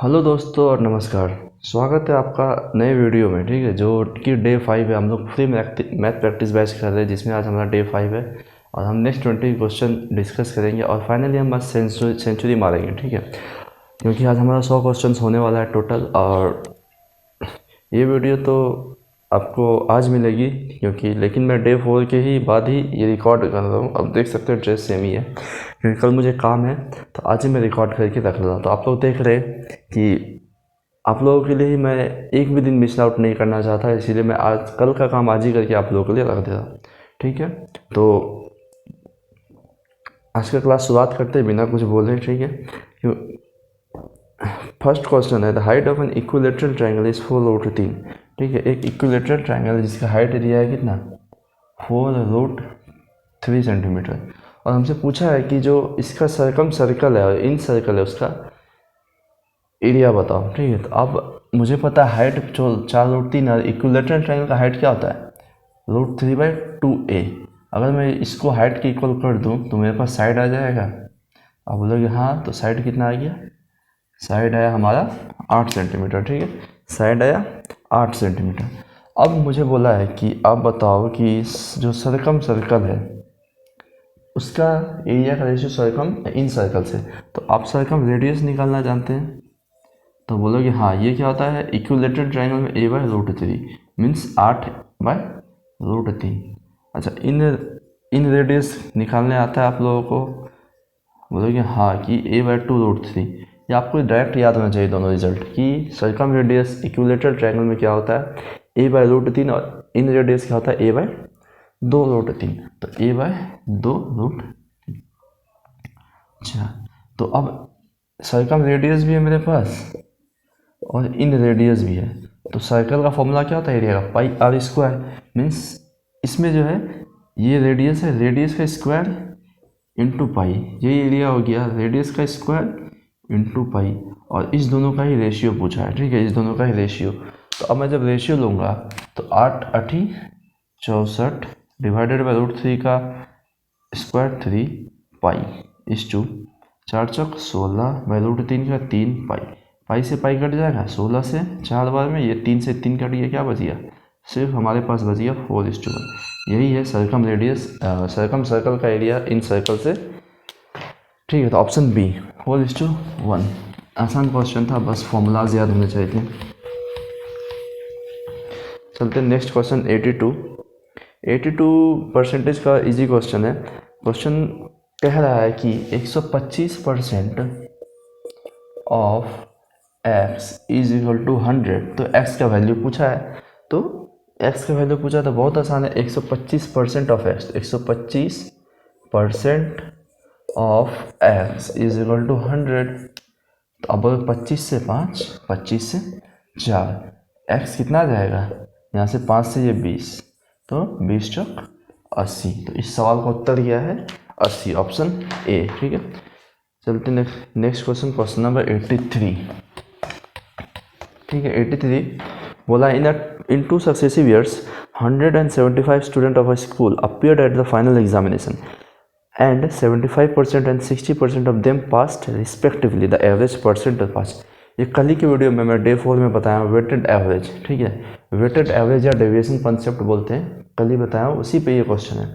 Hello दोस्तों और नमस्कार। स्वागत है आपका नए वीडियो में। ठीक है, जो कि डे 5 है। हम लोग फ्री मैथ प्रैक्टिस बैच कर रहे हैं, जिसमें आज हमारा डे 5 है और हम नेक्स्ट 20 क्वेश्चन डिस्कस करेंगे और फाइनली हम बस सेंचुरी मारेंगे। ठीक है, क्योंकि आज हमारा 100 क्वेश्चन होने वाला है टोटल। और ये वीडियो तो आपको आज मिलेगी क्योंकि, लेकिन मैं डे 4 के ही बाद ही ये रिकॉर्ड कर रहा हूँ। अब देख सकते हो ड्रेस सेम ही है क्योंकि कल मुझे काम है, तो आज ही मैं रिकॉर्ड करके रख रहा हूँ। तो आप लोग देख रहे हैं कि आप लोगों के लिए ही मैं एक भी दिन मिस आउट नहीं करना चाहता, इसीलिए मैं आज कल का काम आज ही करके आप लोगों के लिए रख दे रहा हूँ। ठीक है, तो आज का क्लास शुरुआत करते हैं बिना कुछ बोले। ठीक है, फर्स्ट क्वेश्चन है, the height of an equilateral triangle is 4√3। ठीक है, एक इक्विलेटरल ट्रायंगल जिसका हाइट एरिया है कितना, 4√3 सेंटीमीटर। और हमसे पूछा है कि जो इसका सर्कम सर्कल है और इन सर्कल है उसका एरिया बताओ। ठीक है, तो अब मुझे पता है हाइट जो 4√3 है, इक्विलेटरल ट्रायंगल का हाइट क्या होता है, √3/2a। अगर मैं इसको हाइट के इक्वल कर दूं तो मेरे पास साइड आ जाएगा। आप बोलोगे हाँ, तो साइड कितना आ गया, साइड आया हमारा 8 सेंटीमीटर। ठीक है, साइड आया 8 सेंटीमीटर। अब मुझे बोला है कि आप बताओ कि जो सर्कम सर्कल है उसका एरिया का रेशियो सर्कम इन सर्कल से। तो आप सर्कम रेडियस निकालना जानते हैं, तो बोलोगे हाँ, ये क्या होता है, इक्विलेटरल ट्रायंगल में a/√3 मीन्स 8/√3। अच्छा, इन रेडियस निकालने आता है आप लोगों को, बोलोगे हाँ कि a/2√3। ये आपको डायरेक्ट याद होना चाहिए दोनों रिजल्ट, कि सर्कम रेडियस इक्विलेटरल ट्रायंगल में क्या होता है a/√3 और इन रेडियस क्या होता है a/2√3। तो a/2√3। अच्छा, तो अब सर्कम रेडियस भी है मेरे पास और इन रेडियस भी है। तो सर्कल का फॉर्मूला क्या होता है एरिया का, πr²। मीन्स इसमें जो है ये रेडियस है, रेडियस का स्क्वायर इंटू पाई, यही एरिया हो गया, रेडियस का स्क्वायर इंटू पाई। और इस दोनों का ही रेशियो पूछा है। ठीक है, इस दोनों का ही रेशियो। तो अब मैं जब रेशियो लूँगा तो 8×8 = 64 डिवाइडेड बाई √3 का स्क्वायर 3 पाई इस टू 4×4 16 बाई √3 का 3 पाई। पाई से पाई कट जाएगा, 16 से 4 बार में, ये 3 से 3 कट गया, क्या बच गया, सिर्फ हमारे पास बच गया 4:1। यही है सर्कम रेडियस, सर्कम सर्कल का एरिया इन सर्कल से। ठीक है, तो ऑप्शन बी 4:1। आसान क्वेश्चन था, बस फॉर्मूलाज याद होने चाहिए थे। चलते हैं नेक्स्ट क्वेश्चन 82% का इजी क्वेश्चन है। क्वेश्चन कह रहा है कि 125% of x is equal to 100। तो x का वैल्यू पूछा है, तो x का वैल्यू पूछा तो बहुत आसान है, 125% of x, 125% of x is equal to 100। तो अब 25 से 5, 25 से 4, x कितना आ जाएगा, यहाँ से 5 से ये 20, तो 20×4 80। तो इस सवाल का उत्तर क्या है, 80, ऑप्शन ए। ठीक है, चलते नेक्स्ट क्वेश्चन, क्वेश्चन नंबर 83। ठीक है, 83 बोला, इन 2 successive years 175 student of a school appeared at the final examination and 75% and 60% of them passed respectively, the average percent pass. ये कल ही की वीडियो में मैं डे 4 में बताया हूँ, वेटेड एवरेज। ठीक है, वेटेड एवरेज या डेविएशन कॉन्सेप्ट बोलते हैं, कल ही बताया हूँ, उसी पे ये क्वेश्चन है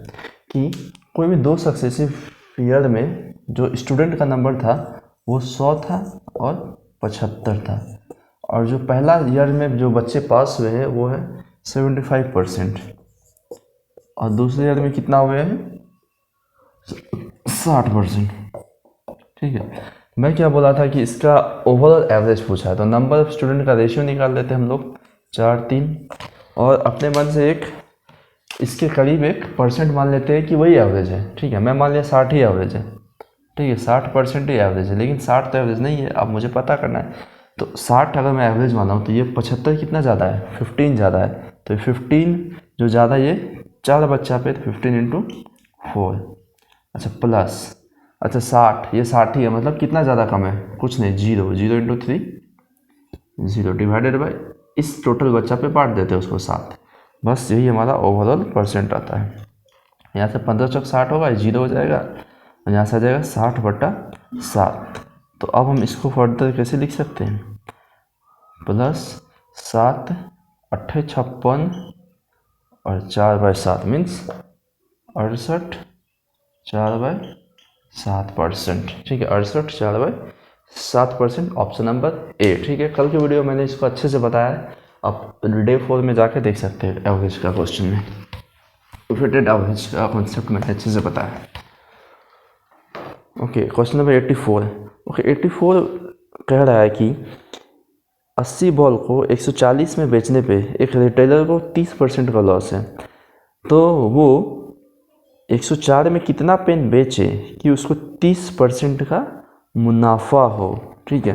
कि कोई भी 2 सक्सेसिव ईयर में जो स्टूडेंट का नंबर था वो 100 था और 75 था, और जो पहला ईयर में जो बच्चे पास हुए हैं वो है 75%, और दूसरे ईयर में कितना हुए हैं 60%। ठीक है, मैं क्या बोला था कि इसका ओवरऑल एवरेज पूछा है, तो नंबर ऑफ स्टूडेंट का रेशियो निकाल लेते हैं हम लोग 4:3, और अपने मन से एक इसके करीब एक परसेंट मान लेते हैं कि वही एवरेज है। ठीक है, मैं मान लिया 60 ही एवरेज है। ठीक है, 60% ही एवरेज है, लेकिन 60 तो एवरेज नहीं है, अब मुझे पता करना है। तो 60 अगर मैं एवरेज माना हूँ तो ये 75 कितना ज़्यादा है, 15 ज़्यादा है। तो 15 जो ज़्यादा, ये 4 बच्चा पे, तो 15 × 4। अच्छा, प्लस, अच्छा 60, ये 60 ही है, मतलब कितना ज़्यादा कम है, कुछ नहीं, 0 × 3 0 डिवाइडेड बाई इस टोटल बच्चा पे बांट देते हैं उसको 7। बस यही हमारा ओवरऑल परसेंट आता है। यहाँ से 15×60 होगा, 0 हो जाएगा, और यहाँ से आ जाएगा 60/7। तो अब हम इसको फर्दर कैसे लिख सकते हैं, प्लस 7 अट्ठे 56 और 4/7 मीन्स 68 4/7%। ठीक है, 68 4/7%, ऑप्शन नंबर ए। ठीक है, कल की वीडियो मैंने इसको अच्छे से बताया है, आप डे 4 में जाके देख सकते हैं एवरेज का क्वेश्चन में, फिटेड एवरेज का कॉन्सेप्ट मैंने अच्छे से बताया। Okay, question number 84। ओके, 84 कह रहा है कि 80 बॉल को 140 में बेचने पे एक रिटेलर को 30% का लॉस है, तो वो 104 में कितना पेन बेचे कि उसको 30% का मुनाफा हो। ठीक है,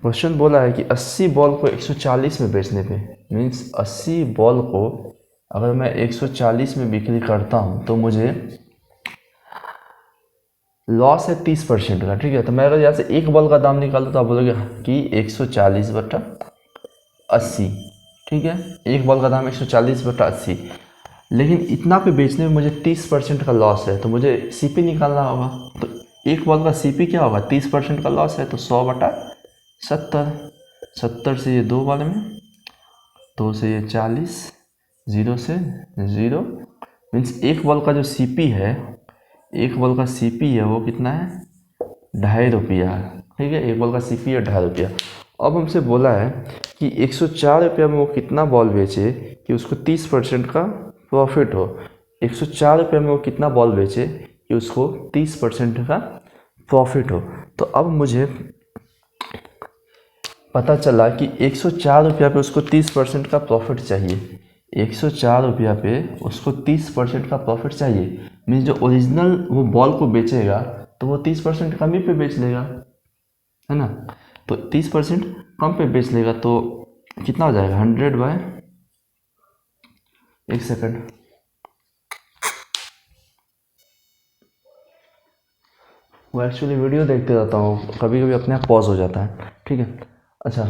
क्वेश्चन बोला है कि 80 बॉल को 140 में बेचने पे, मीन्स 80 बॉल को अगर मैं 140 में बिक्री करता हूँ तो मुझे लॉस है 30% का। ठीक है, तो मैं अगर यहाँ से एक बॉल का दाम निकालता तो आप बोलोगे कि 140/80। ठीक है, एक बॉल का दाम 140/80, लेकिन इतना पे बेचने में मुझे 30% का लॉस है, तो मुझे सीपी निकालना होगा। तो एक बॉल का सीपी क्या होगा, 30% का लॉस है तो 100/70। 70 से ये 2 बॉल में, 2 से ये 40, 0 से 0, मीन्स एक बॉल का जो सीपी है, एक बॉल का सीपी है वो कितना है, ₹2.50। ठीक है, एक बॉल का सीपी है ₹2.50। अब हमसे बोला है कि 104 रुपया में वो कितना बॉल बेचे कि उसको 30% का प्रॉफिट हो। 104 रुपये में वो कितना बॉल बेचे कि उसको 30% का प्रॉफिट हो। तो अब मुझे पता चला कि 104 रुपया पे उसको 30% का प्रॉफिट चाहिए। 104 रुपया पे उसको 30% का प्रॉफिट चाहिए, मीन्स जो ओरिजिनल वो बॉल को बेचेगा तो वो 30% कम ही पे बेच लेगा, है ना। तो 30% कम पे बेच लेगा तो कितना हो जाएगा, 100 एक सेकंड, वो एक्चुअली वीडियो देखते रहता हूँ, कभी कभी अपने आप पॉज हो जाता है। ठीक है, अच्छा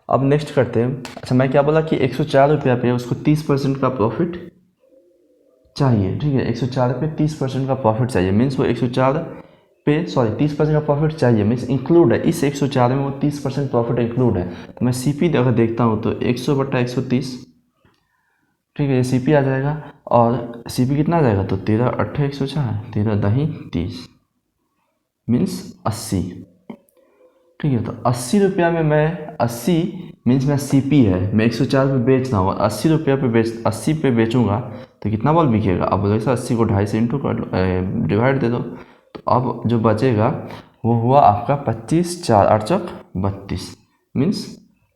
अब नेक्स्ट करते हैं। अच्छा, मैं क्या बोला कि 104 रुपया पे उसको 30% का प्रॉफिट चाहिए। ठीक है, 104 पे 30% का प्रॉफिट चाहिए, मीन्स वो 104 पे 30% का प्रॉफिट चाहिए, मीन्स इंक्लूड है इस 104 में, वो 30% प्रॉफिट इंक्लूड है। तो मैं सीपी अगर देखता हूँ तो 100/130। ठीक है, ये सीपी आ जाएगा, और सीपी कितना आ जाएगा, तो 13 8 104, 13 दही 30, मीन्स 80। ठीक है, तो 80 रुपया में मैं 80 मीन्स मैं सीपी है, मैं 104 पे बेच रहा हूँ, 80 रुपया पे 80 पे बेचूंगा तो कितना बॉल बिकेगा। अब बोले सर 80 को 2.5 से इंटू कर लो, डिवाइड दे दो, तो अब जो बचेगा वो हुआ आपका 25 4 8 चौक 32, मीन्स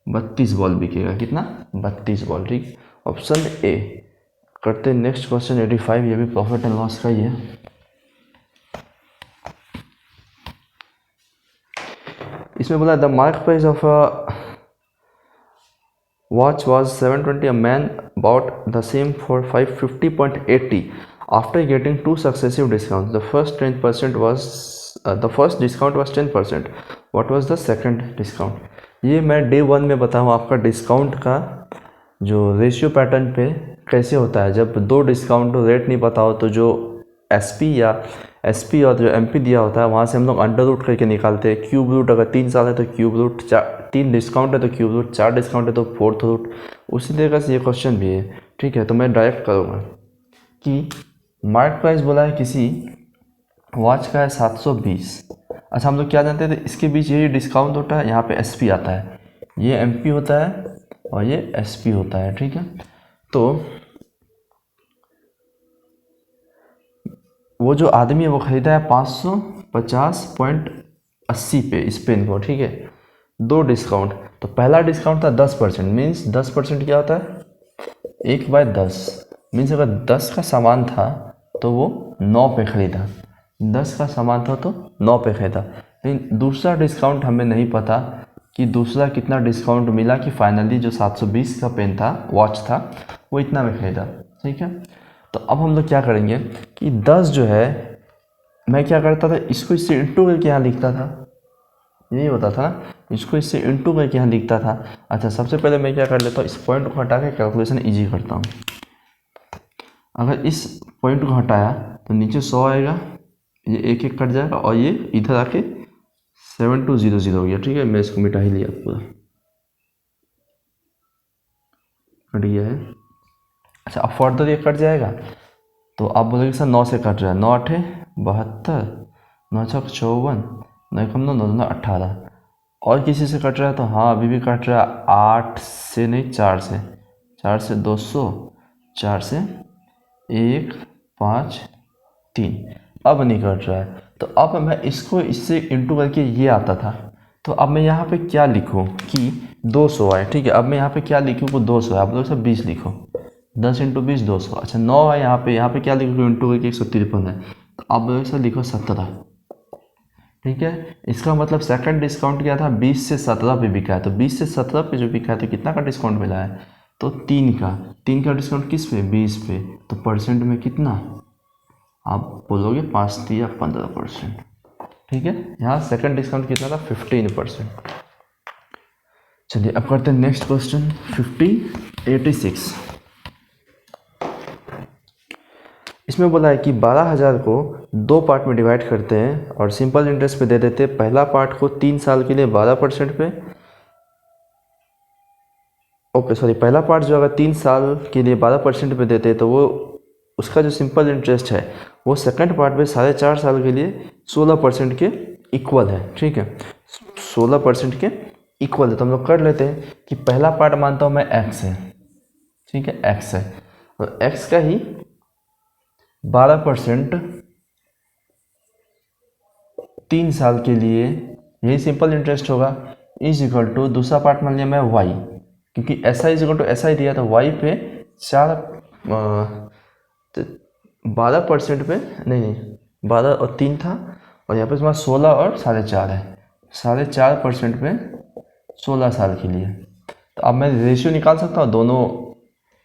32 बॉल बिकेगा। कितना, 32 बॉल। ठीक, ऑप्शन ए। करते नेक्स्ट क्वेश्चन 85, ये भी प्रॉफिट एंड लॉस का ही है। इसमें बोला the mark price of a watch was 720. A man bought the same for 550.80 after getting two successive discounts. The first 10% was the first discount was 10%. What was the second discount? ये मैं day 1 में बताऊँ आपका discount का जो ratio pattern पे कैसे होता है। जब दो डिस्काउंट रेट नहीं पता हो तो जो एसपी या एसपी और जो एमपी दिया होता है वहाँ से हम लोग अंडर रूट करके निकालते हैं। क्यूब रूट अगर 3 साल है तो क्यूब रूट, 3 डिस्काउंट है तो क्यूब रूट, 4 डिस्काउंट है तो फोर्थ रूट। उसी तरीके से ये क्वेश्चन भी है। ठीक है, तो मैं डायरेक्ट करूँगा कि मार्केट प्राइस बोला है किसी वॉच का है 720। अच्छा, हम लोग क्या जानते थे, इसके बीच ये डिस्काउंट होता है, यहाँ पे एसपी आता है, ये एमपी होता है और ये एसपी होता है। ठीक है, तो वो जो आदमी है वो ख़रीदा है 550.80 पे इस पेन को। ठीक है, दो डिस्काउंट, तो पहला डिस्काउंट था 10%, मीन्स 10% क्या होता है, 1/10, मीन्स अगर 10 का सामान था तो वो 9 पे ख़रीदा, 10 का सामान था तो 9 पे ख़रीदा। लेकिन दूसरा डिस्काउंट हमें नहीं पता कि दूसरा कितना डिस्काउंट मिला कि फाइनली जो 720 का पेन था, वॉच था, वो इतना में ख़रीदा। ठीक है, तो अब हम लोग क्या करेंगे कि 10 जो है, मैं क्या करता था, इसको इससे इंटू करके यहाँ लिखता था, यही होता था ना, इसको इससे इंटू करके यहाँ लिखता था। अच्छा, सबसे पहले मैं क्या कर लेता हूँ, इस पॉइंट को हटा के कैलकुलेशन ईजी करता हूँ। अगर इस पॉइंट को हटाया तो नीचे 100 आएगा, ये एक एक कट जाएगा और ये इधर आके 7200 हो गया। ठीक है, मैं इसको मिटा ही लिया पूरा। कट गया है। अच्छा अब फर्दर ये कट जाएगा तो आप बोलोगे सर 9 से कट रहा है, 9 आठे 72, 9 छक 54, 9 कम 9 9 18। और किसी से कट रहा है तो हाँ अभी भी कट रहा है, 8 से नहीं 4 से, 4 से 200, 4 से 1 5 3, अब नहीं कट रहा है। तो अब मैं इसको इससे इंटू करके ये आता था, तो अब मैं यहाँ पे क्या लिखूँ कि 200 आए, ठीक है। अब मैं यहाँ पे क्या लिखूँ को 200 है, आप लोग सब 20 लिखो, 10 इंटू 20 200। अच्छा 9 है यहाँ पे क्या लिखो इंटू करके 153 है, तो आप लोग सब लिखो 17, ठीक है। इसका मतलब सेकंड डिस्काउंट क्या था, 20 से 17 पे बिका है, तो 20 से 17 पे जो बिका है तो कितना का डिस्काउंट मिला है, तो 3 का डिस्काउंट किस पे, 20 पे, तो परसेंट में कितना, आप बोलोगे 5 या 15%, ठीक है। यहाँ सेकंड डिस्काउंट कितना था, 15%। चलिए अब करते हैं नेक्स्ट क्वेश्चन 86। इसमें बोला है कि 12,000 को 2 पार्ट में डिवाइड करते हैं और सिंपल इंटरेस्ट पे दे देते हैं। पहला पार्ट को 3 साल के लिए 12% पे, ओके सॉरी, पहला पार्ट जो अगर 3 साल के लिए 12% पे देते हैं तो वो उसका जो सिंपल इंटरेस्ट है वो सेकंड पार्ट पे 4.5 साल के लिए 16% के इक्वल है, ठीक है। 16% के इक्वल है। तो हम लोग कर लेते हैं कि पहला पार्ट मानता हूँ मैं एक्स है, ठीक है, एक्स है, और एक्स का ही 12% 3 साल के लिए, यही सिंपल इंटरेस्ट होगा, इज इक्वल टू दूसरा पार्ट मान लिया मैं वाई, क्योंकि ऐसा इज इक्वल टू ऐसा ही दिया, तो वाई पे 12% पे नहीं 12 और 3 था, और यहाँ पे तुम्हारा 16 और 4.5 है, 4.5% पे 16 साल के लिए। तो अब मैं रेशियो निकाल सकता हूँ दोनों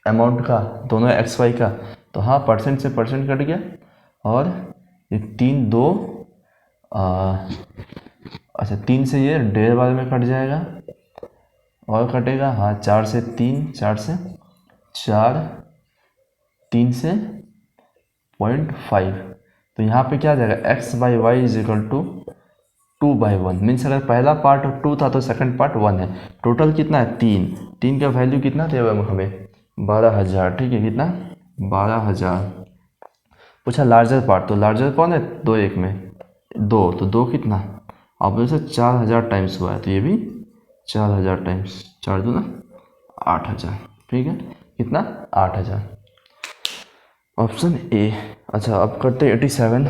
अमाउंट का, दोनों एक्स वाई का, तो हाँ परसेंट से परसेंट कट गया, और ये 3 2 अच्छा 3 से ये 1.5 बार में कट जाएगा, और कटेगा हाँ 4 से 3, 4 से 4, 3 से 0.5, तो यहाँ पे क्या आ जाएगा, x by y is equal to 2/1, means अगर पहला पार्ट 2 था तो सेकंड पार्ट 1 है। टोटल कितना है 3 का वैल्यू कितना थे हमें 12,000, ठीक है, कितना 12,000। पूछा लार्जर पार्ट, तो लार्जर कौन है 2 1 में 2, तो 2 कितना, आप जैसे 4,000 टाइम्स हुआ है, तो ये भी 4,000 टाइम्स 4 दूना 8,000, ठीक है, कितना 8,000, ऑप्शन ए। अच्छा अब करते हैं 87।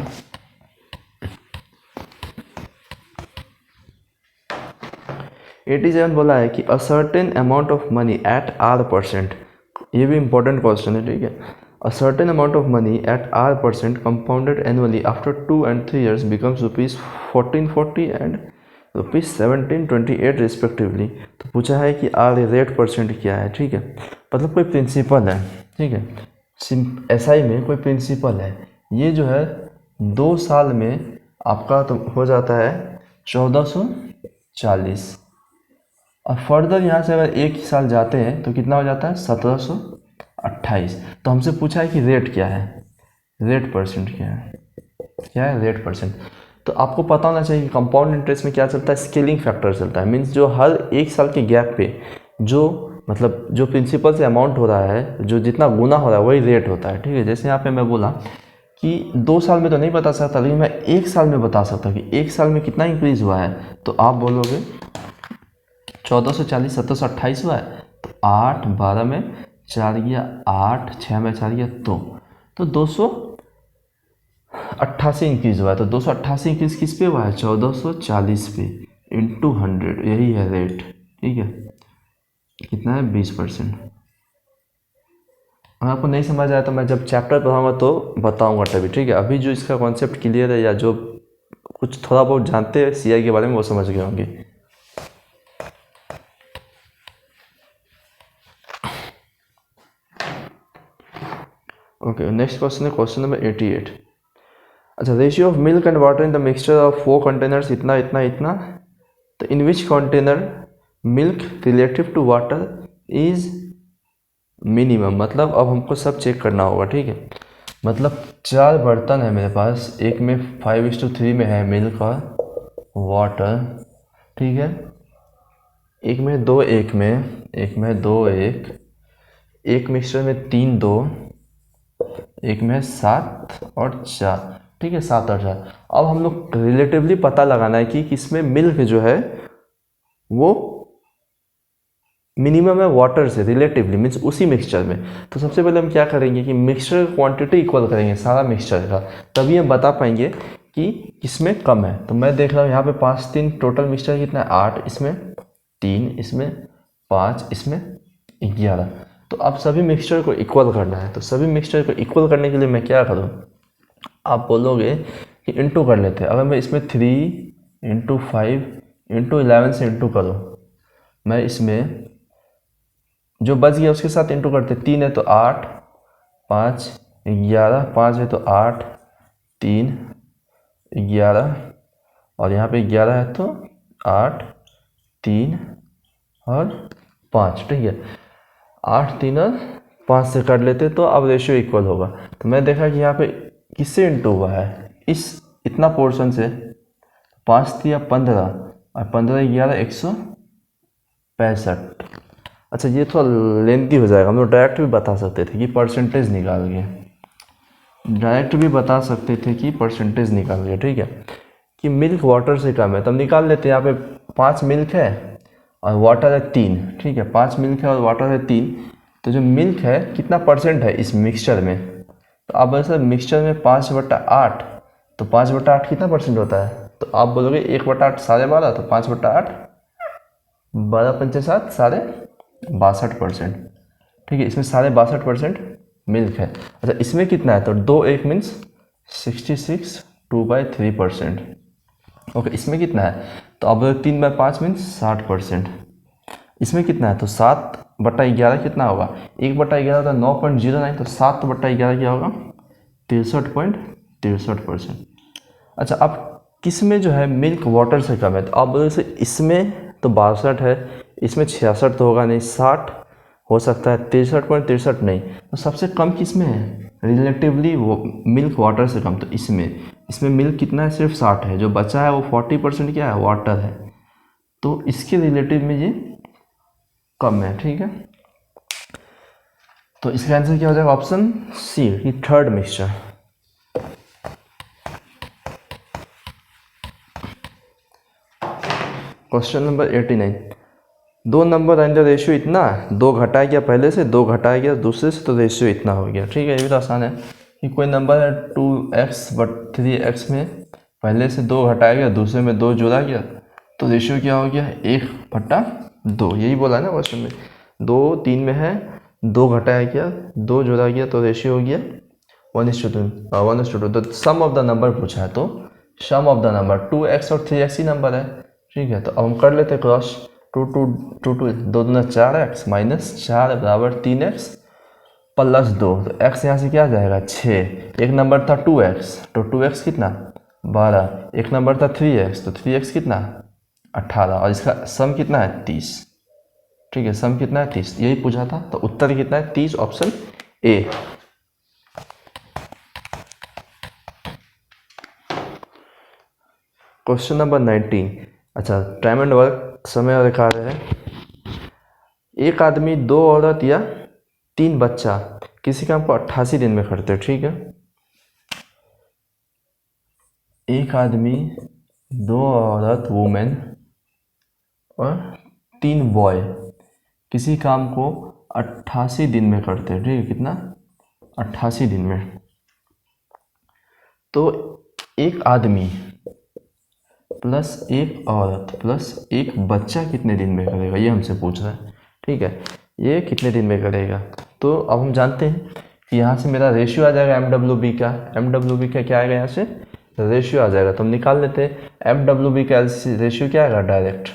87 बोला है कि a certain amount of money at R%, ये भी इंपॉर्टेंट क्वेश्चन है, ठीक है। A certain amount of money at R% compounded annually after 2 and 3 years becomes ₹1440 and ₹1728 respectively. तो पूछा है कि R रेट परसेंट क्या है, ठीक है, मतलब कोई प्रिंसिपल है, ठीक है, SI में कोई प्रिंसिपल है, ये जो है 2 साल में आपका तो हो जाता है 1440, और फर्दर यहाँ से अगर 1 साल जाते हैं तो कितना हो जाता है 1728। तो हमसे पूछा है कि रेट क्या है, रेट परसेंट क्या है, क्या है रेट परसेंट। तो आपको पता होना चाहिए कि कंपाउंड इंटरेस्ट में क्या चलता है, स्केलिंग फैक्टर चलता है, मीन्स जो हर 1 साल के गैप पे जो मतलब जो प्रिंसिपल से अमाउंट हो रहा है, जो जितना गुना हो रहा है वही रेट होता है, ठीक है। जैसे यहाँ पे मैं बोला कि 2 साल में तो नहीं बता सकता, लेकिन मैं 1 साल में बता सकता हूँ कि 1 साल में कितना इंक्रीज हुआ है, तो आप बोलोगे 1440 1728 हुआ है, तो 8 12 में 4 गया 8, 6 में 4 गया 2, तो 288 इंक्रीज हुआ है। तो 288 इंक्रीज किस पे हुआ है, 1440 पे इंटू 100, यही है रेट, ठीक है, कितना है 20%। अगर आपको नहीं समझ आया तो मैं जब चैप्टर पढ़ाऊंगा तो बताऊंगा तभी, ठीक है। अभी जो इसका कॉन्सेप्ट क्लियर है या जो कुछ थोड़ा बहुत जानते हैं CI के बारे में वो समझ गए होंगे। ओके नेक्स्ट क्वेश्चन है क्वेश्चन नंबर 88। अच्छा ratio of milk and water in the mixture of 4 containers इतना इतना इतना, तो in which container milk relative to water is minimum, मतलब अब हमको सब चेक करना होगा, ठीक है। मतलब 4 बर्तन है मेरे पास, एक में 5:3 में है मिल्क और वाटर, ठीक है, एक में 2 1 में, एक में 2 1, एक मिक्सचर में 3 2, एक में 7 और 4, ठीक है, 7 और 4। अब हम लोग रिलेटिवली पता लगाना है कि इसमें मिल्क जो है वो मिनिमम है वाटर से रिलेटिवली, मीन्स उसी मिक्सचर में। तो सबसे पहले हम क्या करेंगे कि मिक्सचर क्वांटिटी इक्वल करेंगे सारा मिक्सचर का, तभी हम बता पाएंगे कि किसमें कम है। तो मैं देख रहा हूँ यहाँ पे 5 3 टोटल मिक्सचर कितना है 8, इसमें 3, इसमें 5, इसमें 11। तो अब सभी मिक्सचर को इक्वल करना है। तो सभी मिक्सचर को इक्वल करने के लिए मैं क्या करूँ, आप बोलोगे कि इंटू कर लेते हैं। अगर मैं इसमें 3 इंटू 5 इंटू 11 से इंटू करूँ, मैं इसमें जो बच गया उसके साथ इंटू करते, 3 है तो 8, 5 11, 5 है तो 8, 3 11, और यहाँ पे 11 है तो 8 3 और 5, ठीक है। 8 3 और 5 से कर लेते तो अब रेशियो इक्वल होगा। तो मैं देखा कि यहाँ पे किससे इंटू हुआ है, इस इतना पोर्शन से, 5 3 15 और 15 11 165। अच्छा ये थोड़ा लेंथी हो जाएगा, हम लोग डायरेक्ट भी बता सकते थे कि परसेंटेज निकाल के, डायरेक्ट भी बता सकते थे कि परसेंटेज निकाल के, ठीक है, कि मिल्क वाटर से कम है। तब निकाल लेते हैं। यहाँ पे 5 मिल्क है और वाटर है 3, ठीक है, 5 मिल्क है और वाटर है 3। तो जो मिल्क है कितना परसेंट है इस मिक्सचर में, तो आप वैसे मिक्सचर में 5/8, तो 5/8 कितना परसेंट होता है, तो आप बोलोगे 1/8 12.5, तो 5/8 12 पंचे 7 62%, ठीक है। इसमें 62% मिल्क है। अच्छा इसमें कितना है, तो 2 1 मीन्स 66 2/3%। ओके इसमें कितना है, तो अब 3/5 मीन्स 60%। इसमें कितना है, तो 7/11 कितना होगा, 1/11 होता है 9.09, तो 7/11 क्या होगा 63.63%। अच्छा अब किस में जो है मिल्क वाटर से कम है, तो आप बोलोगे से इसमें तो 62 है, इसमें 66 तो होगा नहीं, 60 हो सकता है, 63.63 नहीं। तो सबसे कम किस में है रिलेटिवली, वो मिल्क वाटर से कम, तो इसमें मिल्क कितना है, सिर्फ 60 है, जो बचा है वो 40% क्या है वाटर है, तो इसके रिलेटिव में ये कम है, ठीक है। तो इसका आंसर क्या हो जाएगा, ऑप्शन सी, ये third mixture. Question number 89, 2 number and ratio इतना, 2 घटाया गया पहले से, 2 घटाया गया दूसरे से, तो रेशियो इतना हो गया, ठीक है। ये भी तो आसान है कि कोई नंबर है 2x/3x में पहले से 2 घटाया गया, दूसरे में 2 जोड़ा गया, तो रेशियो क्या हो गया 1/2। यही बोला है ना क्वेश्चन में, 2 3 में है, 2 घटाया गया 2 जोड़ा गया, तो रेशियो हो गया 1:2। तो सम ऑफ द नंबर पूछा है, तो सम ऑफ द नंबर 2x और 3x ही नंबर है, ठीक है। तो अब हम कर लेते हैं क्रॉस, 2 2 2 2 2 2 4x माइनस 4 बराबर 3x प्लस 2, तो x यहाँ से क्या आ जाएगा 6। एक नंबर था 2x, तो 2x कितना 12, एक नंबर था 3x, तो 3x कितना 18, और इसका सम कितना है 30, ठीक है, सम कितना है 30, यही पूछा था। तो उत्तर कितना है 30, ऑप्शन ए। क्वेश्चन नंबर 19, अच्छा टाइम एंड वर्क समय और कार्य है। एक आदमी 2 औरत या 3 बच्चा किसी काम को 88 दिन में करते हैं, ठीक है। एक आदमी 2 औरत वुमेन और 3 बॉय किसी काम को 88 दिन में करते हैं, ठीक है, कितना 88 दिन में। तो एक आदमी प्लस एक औरत प्लस एक बच्चा कितने दिन में करेगा, ये हमसे पूछ रहा है, ठीक है, ये कितने दिन में करेगा। तो अब हम जानते हैं कि यहाँ से मेरा रेशियो आ जाएगा MWB का, MWB का क्या आएगा, यहाँ से रेशियो आ जाएगा, तो हम निकाल लेते हैं। MWB का रेशियो क्या आएगा डायरेक्ट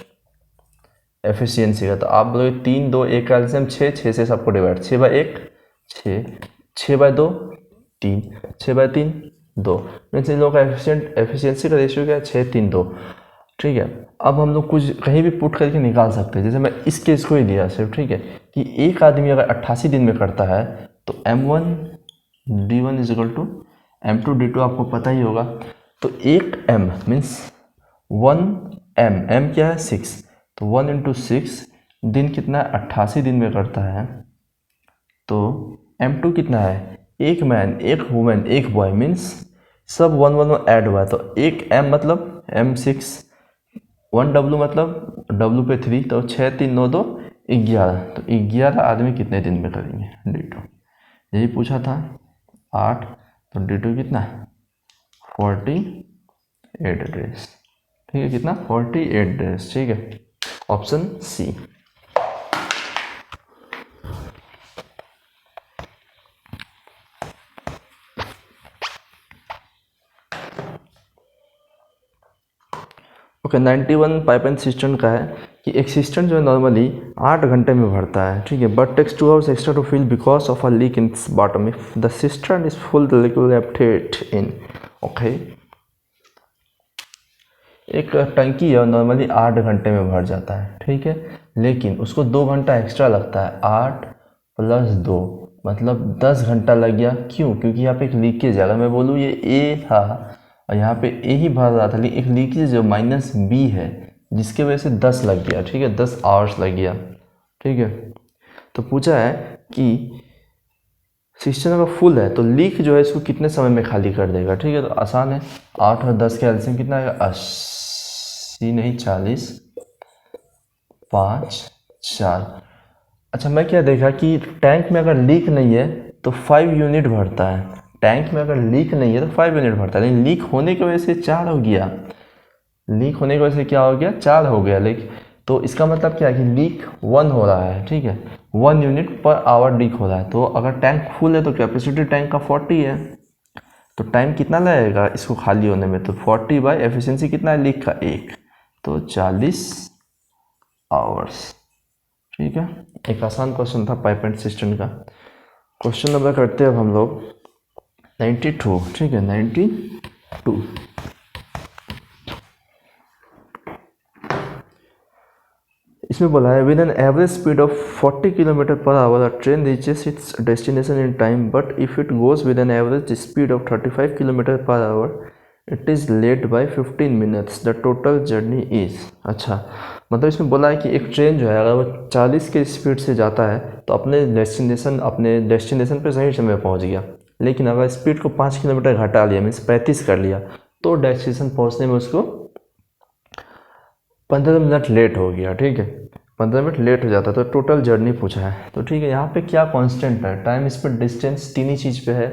एफिशिएंसी का, तो आप बोलोगे 3 2 1 का एलसीएम 6, 6 से सबको डिवाइड, 6/1 6, 6/2 3, 6/3 2, मीन्स इन लोगों का एफिशिएंसी का रेशियो क्या है 6 3 2, ठीक है। अब हम लोग कुछ कहीं भी पुट करके निकाल सकते हैं, जैसे मैं इस केस को ही लिया सिर्फ, ठीक है, कि एक आदमी अगर 88 दिन में करता है तो M1D1 = M2D2 आपको पता ही होगा। तो 1 M मीन्स 1 M क्या है 6, तो 1 × 6 दिन कितना है 88 दिन में करता है, तो M2 कितना है, एक मैन एक वुमेन एक बॉय मीन्स सब 1 1 ऐड हुआ है, तो एक M मतलब M6, 1W मतलब W पे 3, तो 6 3 9 2 11, तो 11 आदमी कितने दिन में करेंगे D2, यही पूछा था 8, तो D2 कितना 48 डेज, ठीक है, कितना 48 डेज, ठीक है, option C. Okay 91 pipe and system का है कि एक सिस्टम जो है नॉर्मली 8 घंटे में भरता है, ठीक है, but takes 2 hours extra to fill because of a leak in its bottom, if the system is full the liquid left in. Okay, एक टंकी है नॉर्मली 8 घंटे में भर जाता है, ठीक है, लेकिन उसको 2 घंटा एक्स्ट्रा लगता है, 8 + 2 मतलब 10 घंटा लग गया। क्यों? क्योंकि यहाँ पे एक लीकेज है। अगर मैं बोलूँ ये ए था और यहाँ पे ए ही भर रहा था, लेकिन एक लीकेज जो -B है जिसके वजह से 10 लग गया, ठीक है, 10 आवर्स लग गया, ठीक है। तो पूछा है कि सिस्टम अगर फुल है तो लीक जो है इसको कितने समय में खाली कर देगा, ठीक है। तो आसान है, 8 और 10 का एलसीएम कितना आएगा, 80 नहीं 40, 5 4। अच्छा, मैं क्या देखा कि टैंक में अगर लीक नहीं है तो 5 यूनिट भरता है, टैंक में अगर लीक नहीं है तो 5 यूनिट भरता है, लेकिन लीक होने की वजह से 4 हो गया, लीक होने की वजह से क्या हो गया, 4 हो गया लीक। तो इसका मतलब क्या है कि लीक 1 हो रहा है, ठीक है, 1 यूनिट पर आवर लीक हो रहा है। तो अगर टैंक फुल है तो कैपेसिटी टैंक का 40 है, तो टाइम कितना लगेगा इसको खाली होने में, तो 40 बाई एफिशिएंसी कितना है लीक का 1, तो 40 आवर्स, ठीक है। एक आसान क्वेश्चन था पाइप एंड सिस्टम का। क्वेश्चन नंबर करते हैं अब हम लोग 92, ठीक है, 92। इसमें बोला है with an average speed of 40 kilometre per hour a train reaches its destination in time, but if it goes with an average speed of 35 kilometre per hour it is late by 15 minutes, the total journey is. अच्छा, मतलब इसमें बोला है कि एक train जो है अगर वो 40 के स्पीड से जाता है तो अपने डेस्टिनेशन पे सही समय पहुंच गया, लेकिन अगर स्पीड को 5 किलोमीटर घटा लिया मीन्स 35 कर लिया तो डेस्टिनेशन पहुंचने में उसको 15 मिनट लेट हो गया, ठीक है, 15 मिनट लेट हो जाता है। तो टोटल जर्नी पूछा है, तो ठीक है, यहाँ पे क्या कांस्टेंट है, टाइम स्पीड डिस्टेंस, तीन ही चीज़ पे है,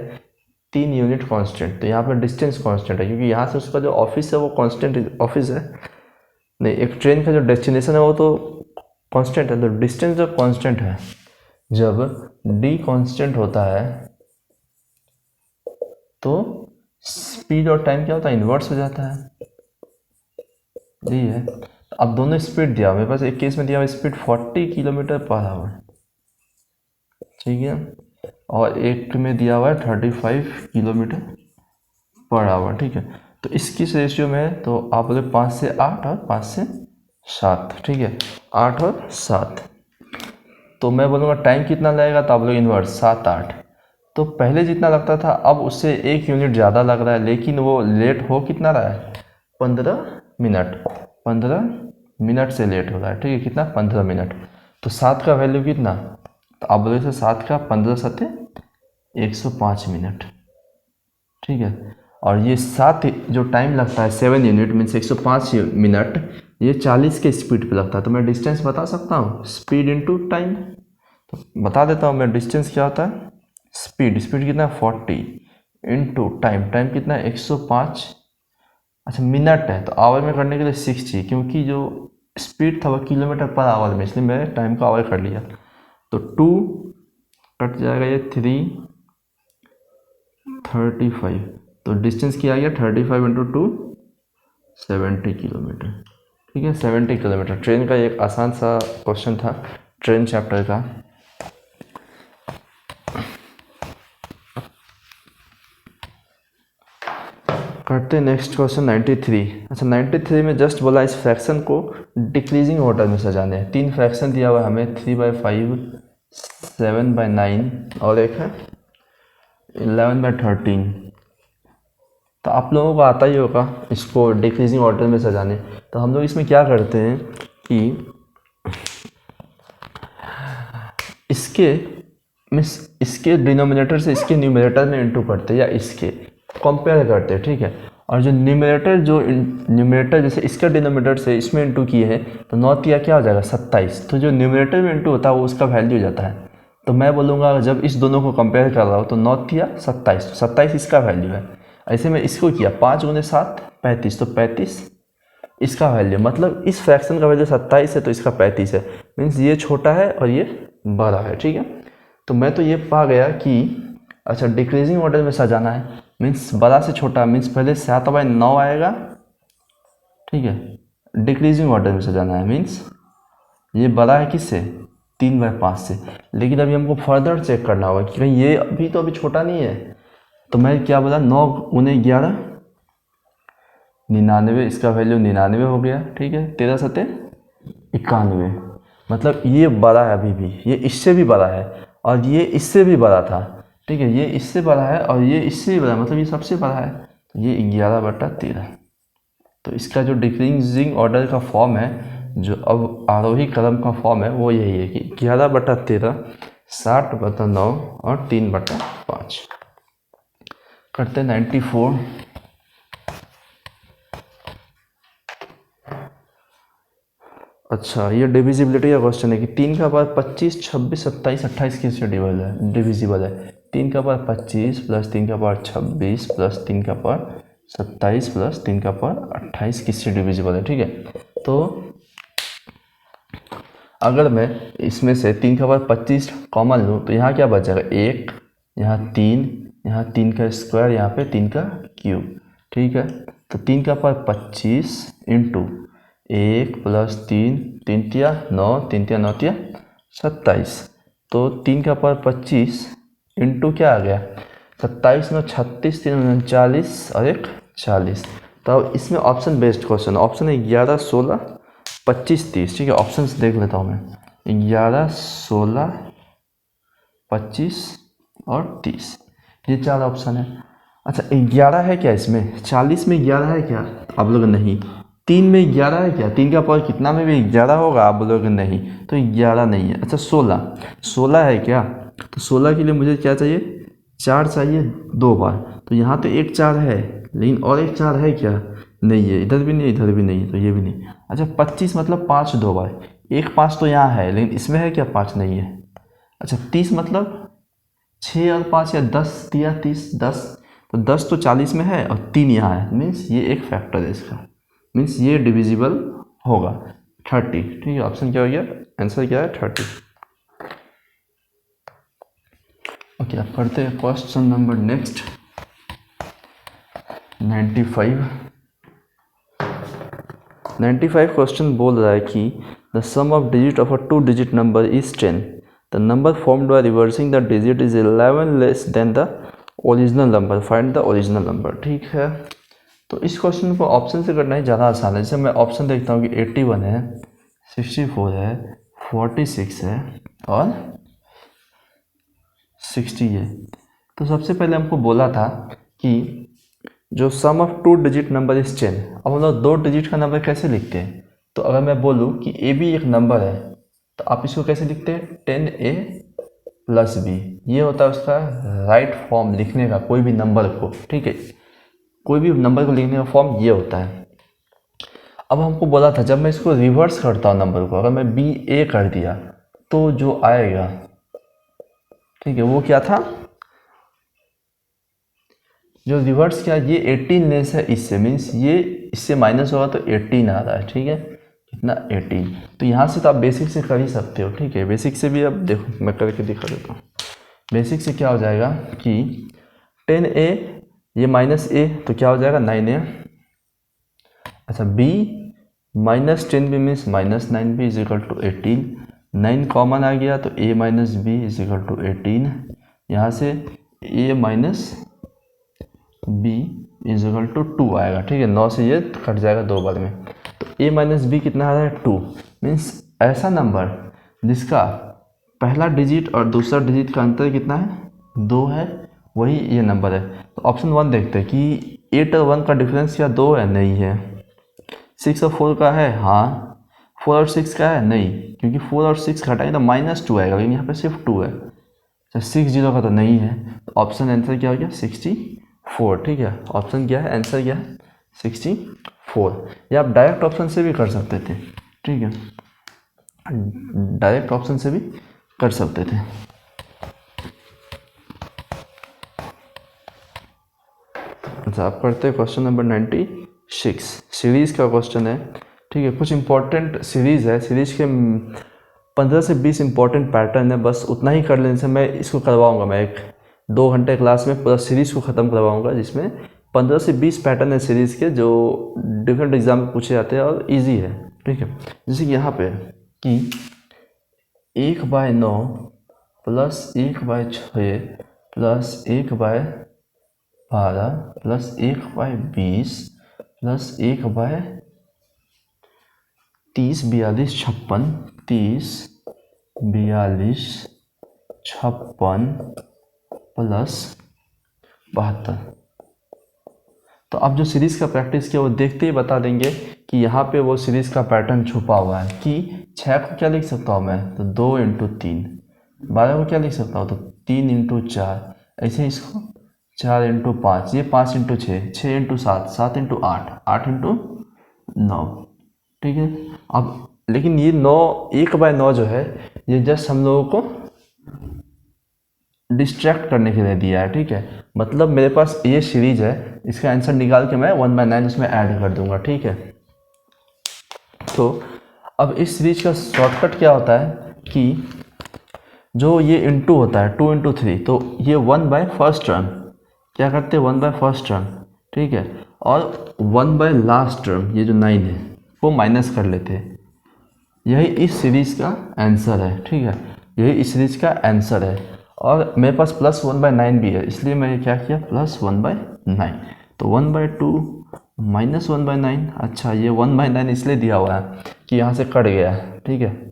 3 यूनिट कांस्टेंट। तो यहाँ पे डिस्टेंस कांस्टेंट है क्योंकि यहाँ से उसका जो ऑफिस है वो कांस्टेंट ऑफिस है, नहीं, एक ट्रेन का जो डेस्टिनेशन है वो तो कांस्टेंट है, तो डिस्टेंस जो कांस्टेंट है, जब डी कांस्टेंट होता है तो स्पीड और टाइम क्या होता है, इन्वर्स हो जाता है, यही है। अब दोनों स्पीड दिया मेरे पास, एक केस में दिया हुआ स्पीड 40 किलोमीटर पर आवर, ठीक है, और एक में दिया हुआ है 35 किलोमीटर पर आवर, ठीक है। तो इसकी रेशियो में है, तो आप बोले 5 से 8 और 5 से 7, ठीक है, 8 और 7। तो मैं बोलूँगा टाइम कितना लगेगा, तो आप लोग इन्वर्स 7 8। तो पहले जितना लगता था अब उससे 1 यूनिट ज़्यादा लग रहा है, लेकिन वो लेट हो कितना रहा है, 15 मिनट, 15 मिनट से लेट हो रहा है, ठीक है, कितना 15 मिनट। तो 7 का वैल्यू कितना, तो आप बोले तो 7 का 15 सत्ते 105 मिनट, ठीक है। और ये 7 जो टाइम लगता है 7 यूनिट मीन्स 105 मिनट, ये 40 के स्पीड पे लगता है। तो मैं डिस्टेंस बता सकता हूँ, स्पीड इनटू टाइम, तो बता देता हूँ मैं, डिस्टेंस क्या होता है, स्पीड कितना है 40 इनटू टाइम कितना है 105। अच्छा, मिनट है तो आवर में करने के लिए 6 चाहिए, क्योंकि जो स्पीड था वो किलोमीटर पर आवर में, इसलिए मैंने टाइम को आवर कर लिया। तो 2 कट जाएगा, ये 3 35, तो डिस्टेंस क्या आ गया 35 इंटू 2 70 किलोमीटर, ठीक है, 70 किलोमीटर। ट्रेन का एक आसान सा क्वेश्चन था ट्रेन चैप्टर का। करते हैं नेक्स्ट क्वेश्चन 93। अच्छा, 93 में जस्ट बोला इस फ्रैक्शन को डिक्रीजिंग ऑर्डर में सजाने हैं। 3 फ्रैक्शन दिया हुआ है हमें, 3/5, 7/9 और एक है 11/13। तो आप लोगों को आता ही होगा इसको डिक्रीजिंग ऑर्डर में सजाने। तो हम लोग इसमें क्या करते हैं कि इसके मीन्स इसके डिनोमिनेटर से इसके न्यूमरेटर में इंटू करते या इसके कंपेयर करते, ठीक है। और जो न्यूमरेटर जैसे इसका डिनोमिनेटर से इसमें इंटू किए हैं तो 9 तिया क्या हो जाएगा 27। तो जो न्यूमरेटर में इंटू होता है वो उसका वैल्यू हो जाता है। तो मैं बोलूँगा जब इस दोनों को कंपेयर कर रहा हूँ तो 9 तिया 27, तो 27 इसका वैल्यू है। ऐसे में इसको किया 5 गुने 7 35, तो 35 इसका वैल्यू, मतलब इस फ्रैक्शन का वैल्यू 27 है तो इसका 35 है। मीन्स ये छोटा है और ये बड़ा है, ठीक है। तो मैं तो ये पा गया कि अच्छा डिक्रीजिंग ऑर्डर में सजाना है, मीन्स बड़ा से छोटा, मीन्स पहले 7/9 आएगा, ठीक है। डिक्रीजिंग ऑर्डर में सजाना है, मीन्स ये बड़ा है किससे 3/5 से। लेकिन अभी हमको फर्दर चेक करना होगा कि कहीं ये अभी छोटा नहीं है। तो मैं क्या बोला 9 गुने 11 99, इसका वैल्यू 99 हो गया, ठीक है। 13 सत्ते 91, मतलब ये बड़ा है अभी भी, ये इससे भी बड़ा है और ये इससे भी बड़ा था, ठीक है। ये इससे बड़ा है और ये इससे भी बड़ा है, मतलब ये सबसे बड़ा है। तो ये 11/13। तो इसका जो डिक्रीजिंग ऑर्डर का फॉर्म है, जो अब आरोही क्रम का फॉर्म है, वो यही है कि 11/13, 60/9 और 3/5। करते 94। अच्छा ये डिविजिबिलिटी का क्वेश्चन है कि 3 का पावर 25, 26, 27, 28 किससे डिविजिबल है। 3 का पावर 25 प्लस 3 का पावर 26 प्लस 3 का पावर 27 प्लस 3 का पावर 28 किससे डिविजिबल है, ठीक है। तो अगर मैं इसमें से 3 का पावर 25 कॉमन लूँ तो यहाँ क्या बच जाएगा 1, यहाँ 3, यहाँ 3 का स्क्वायर, यहाँ पे 3 का क्यूब, ठीक है। तो 3 का पावर 25 इंटू 1 प्लस 3, 3 तिया 9, 3 तिया 9 तिया 27। तो 3 का पावर 25 इंटू क्या आ गया 27 9 36, 3 39 और 1 40। तो अब इसमें ऑप्शन बेस्ड क्वेश्चन, ऑप्शन है 11 16 25 30, ठीक है। ऑप्शन देख लेता हूँ मैं 11 16 25 और 30, ये 4 ऑप्शन है। अच्छा 11 है क्या इसमें, 40 में 11 है क्या, आप लोग नहीं। 3 में 11 है क्या, 3 का पावर कितना में भी 11 होगा, आप बोलोगे नहीं, तो 11 नहीं है। अच्छा 16 है क्या, तो 16 के लिए मुझे क्या चाहिए 4 चाहिए 2 बार। तो यहाँ तो एक 4 है लेकिन और एक 4 है क्या, नहीं है, इधर भी नहीं इधर भी नहीं, तो ये भी नहीं। अच्छा 25 मतलब 5 2 बार, एक 5 तो यहाँ है लेकिन इसमें है क्या 5 नहीं है। अच्छा 30 मतलब 6 और 5 या 10 दिया 30 10, तो 10 तो 40 में है और 3 यहाँ है, मीन्स ये एक फैक्टर है इसका, मीन्स ये डिविजिबल होगा 30, ठीक है। ऑप्शन क्या हो गया, आंसर क्या है 30। ओके अब करते हैं क्वेश्चन नंबर नेक्स्ट 95 क्वेश्चन बोल रहा है कि the sum of digit of a 2 digit number is 10, the number formed by reversing the digit is 11 less than the original number, find the original number, ठीक है। तो इस क्वेश्चन को option से करना ही ज़्यादा आसान है। जैसे मैं ऑप्शन देखता हूँ कि 81 है, 64 है, 46 है और 60 है। तो सबसे पहले हमको बोला था कि जो सम ऑफ 2 डिजिट नंबर इज 10, अब हम लोग 2 डिजिट का नंबर कैसे लिखते हैं। तो अगर मैं बोलूँ कि ए भी एक नंबर है तो आप इसको कैसे लिखते हैं 10a प्लस बी, ये होता है उसका राइट फॉर्म लिखने का कोई भी नंबर को, ठीक है। कोई भी नंबर को लिखने का फॉर्म ये होता है। अब हमको बोला था जब मैं इसको रिवर्स करता हूँ नंबर को, अगर मैं बी ए कर दिया तो जो आएगा, ठीक है, वो क्या था, जो रिवर्स क्या, ये 18 लेस है इससे, मीन्स ये इससे माइनस होगा तो 18 आ रहा है, ठीक है, कितना 18। तो यहाँ से तो आप बेसिक से कर ही सकते हो, ठीक है। बेसिक से भी अब देखो मैं करके दिखा देता हूँ। बेसिक से क्या हो जाएगा कि 10a ये माइनस ए तो क्या हो जाएगा 9a। अच्छा b minus 10b means minus 9b is equal to 18, 9 common आ गया तो a minus B is equal to 18, यहाँ से a minus B is equal to 2 आएगा, ठीक है। 9 से ये कट जाएगा 2 बार में, तो a माइनस बी कितना आ रहा है 2, मीन्स ऐसा नंबर जिसका पहला डिजिट और दूसरा डिजिट का अंतर कितना है 2 है, वही ये नंबर है। तो ऑप्शन 1 देखते हैं कि 8 और 1 का डिफरेंस क्या 2 है, नहीं है। 6 और 4 का है, हाँ। 4 और 6 का है, नहीं, क्योंकि 4 और 6 घटाएंगे तो -2 आएगा, लेकिन यहाँ पे सिर्फ 2 है। अच्छा 60 का तो नहीं है, तो ऑप्शन आंसर क्या हो गया 64। ठीक है, ऑप्शन क्या है, आंसर क्या है 64। या आप डायरेक्ट ऑप्शन से भी कर सकते थे। ठीक है, डायरेक्ट ऑप्शन से भी कर सकते थे। अच्छा, आप करते हैं क्वेश्चन नंबर 96, सीरीज़ का क्वेश्चन है। ठीक है, कुछ इंपॉर्टेंट सीरीज़ है, सीरीज के 15 से 20 इंपॉर्टेंट पैटर्न है, बस उतना ही कर लेने से मैं इसको करवाऊंगा। मैं एक 2 घंटे क्लास में पूरा सीरीज़ को ख़त्म करवाऊंगा, जिसमें 15 से 20 पैटर्न है सीरीज़ के, जो डिफरेंट एग्जाम में पूछे जाते हैं और इजी है। ठीक है, जैसे कि यहाँ पे कि 1/9 plus 1/6 plus 1/12 plus 1/20 plus 1/30 42 56 30 42 56 plus 72। तो अब जो सीरीज़ का प्रैक्टिस किया वो देखते ही बता देंगे कि यहाँ पे वो सीरीज़ का पैटर्न छुपा हुआ है। कि 6 को क्या लिख सकता हूँ मैं, तो 2 × 3। 12 को क्या लिख सकता हूँ, तो 3 × 4। ऐसे इसको 4 × 5, ये 5 × 6, 6 × 7, 7 × 8, 8 × 9। ठीक है, अब लेकिन ये 9 1/9 जो है, ये जस्ट हम लोगों को डिस्ट्रैक्ट करने के लिए दिया है। ठीक है, मतलब मेरे पास ये सीरीज है, इसका आंसर निकाल के मैं 1/9 उसमें ऐड कर दूंगा। ठीक है, तो अब इस सीरीज का शॉर्टकट क्या होता है कि जो ये इनटू होता है 2 × 3, तो ये 1/फर्स्ट टर्म क्या करते हैं, 1/फर्स्ट टर्म। ठीक है, और 1/लास्ट टर्म ये जो 9 है वो माइनस कर लेते हैं। यही इस सीरीज़ का आंसर है। ठीक है, यही इस सीरीज़ का आंसर है। और मेरे पास प्लस 1/9 भी है, इसलिए मैंने क्या किया, प्लस 1/9। तो 1/2 माइनस 1/9। अच्छा, ये 1/9 इसलिए दिया हुआ है कि यहाँ से कट गया है। ठीक है,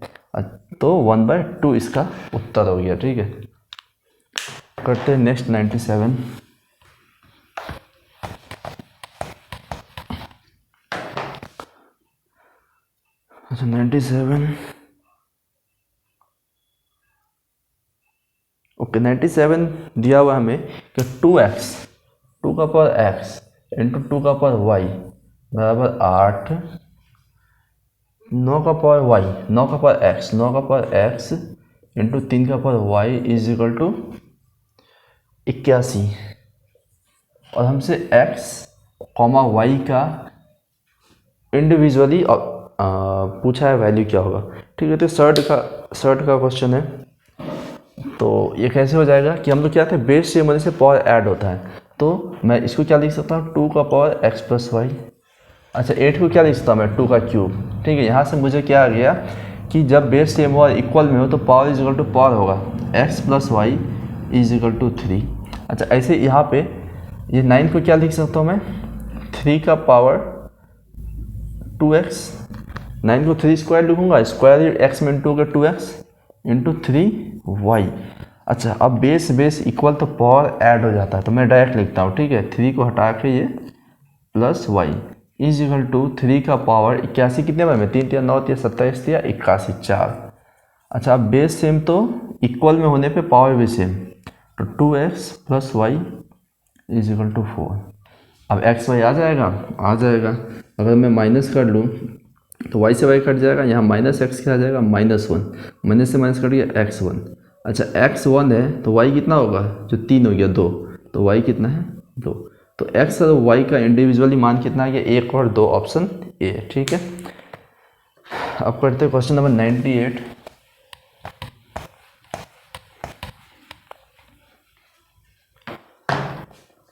तो 1/2 इसका उत्तर हो गया। ठीक है, करते हैं नेक्स्ट 97। अच्छा 97, ओके 97 दिया हुआ हमें कि 2x 2 का पावर x इंटू 2 का पावर y बराबर 8, 9 का पावर y 9 का पावर x 9 का पावर x इंटू 3 का power y is equal to 81। और हमसे x, y का इंडिविजुअली पूछा है वैल्यू क्या होगा। ठीक है, तो सर्ट का क्वेश्चन है। तो ये कैसे हो जाएगा कि हम लोग क्या थे, बेस से होने से पावर ऐड होता है, तो मैं इसको क्या लिख सकता हूँ, 2 का पावर x प्लस वाई। अच्छा 8 को क्या लिख सकता हूँ मैं, 2 का क्यूब। ठीक है, यहाँ से मुझे क्या आ गया कि जब बेस सेम हो और इक्वल में हो तो power is equal to power होगा, x plus y is equal to 3। अच्छा ऐसे यहाँ पे ये 9 को क्या लिख सकता हूँ मैं, 3 का पावर 2x। 9 को 3 स्क्वायर लिखूँगा, स्क्वायर x में इंटू का 2x इंटू 3y। अच्छा अब बेस इक्वल तो पावर ऐड हो जाता है, तो मैं डायरेक्ट लिखता हूँ। ठीक है, 3 को हटा के ये plus y is equal to 3 का पावर 81 कितने बार में, 3 × 9 × 27 या 81 4। अच्छा अब बेस सेम तो इक्वल में होने पे पावर भी सेम, तो 2x plus y is equal to 4। अब x y आ जाएगा। अगर मैं माइनस कर लूँ तो y से y कट जाएगा, यहाँ माइनस एक्स क्या आ जाएगा, -1, माइनस से माइनस कट गया x1। अच्छा x1 है तो y कितना होगा, जो 3 हो गया 2, तो y कितना है 2। तो x और y का इंडिविजुअली मान कितना आ गया, 1 और 2, ऑप्शन ए। ठीक है, अब करते हैं क्वेश्चन नंबर 98।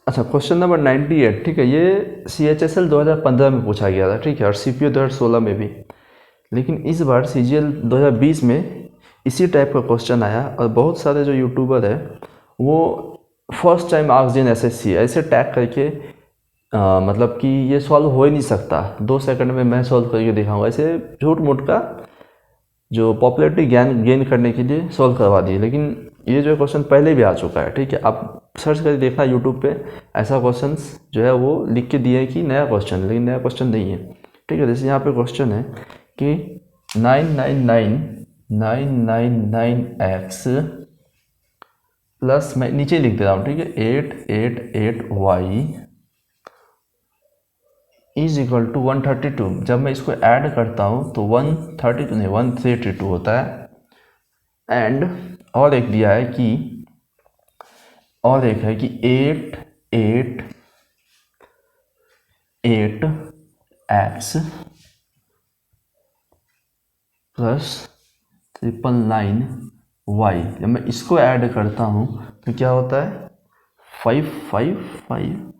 अच्छा क्वेश्चन नंबर 98, ठीक है, ये CHSL 2015 में पूछा गया था। ठीक है, और CPO 2016 में भी, लेकिन इस बार CGL 2020 में इसी टाइप का क्वेश्चन आया। और बहुत सारे जो यूट्यूबर है वो first time asked in SSC ऐसे टैग करके मतलब कि ये सॉल्व हो ही नहीं सकता, 2 सेकंड में मैं सॉल्व करके दिखाऊंगा, ऐसे झूठ मूठ का जो पॉपुलैरिटी गेन करने के लिए सॉल्व करवा दिए। लेकिन ये जो क्वेश्चन पहले भी आ चुका है। ठीक है, आप सर्च करके देखना यूट्यूब पे, ऐसा क्वेश्चंस जो है वो लिख के दिया है कि नया क्वेश्चन, लेकिन नया क्वेश्चन नहीं है। ठीक है, जैसे यहाँ पे क्वेश्चन है कि 999 999x प्लस मैं नीचे लिख दे रहा हूँ, ठीक है, 888y इज इक्वल टू 132। जब मैं इसको ऐड करता हूँ तो 132 नहीं 132 होता है। एंड और एक दिया है कि और एक है कि 888x प्लस 999y। जब मैं इसको ऐड करता हूँ तो क्या होता है 555।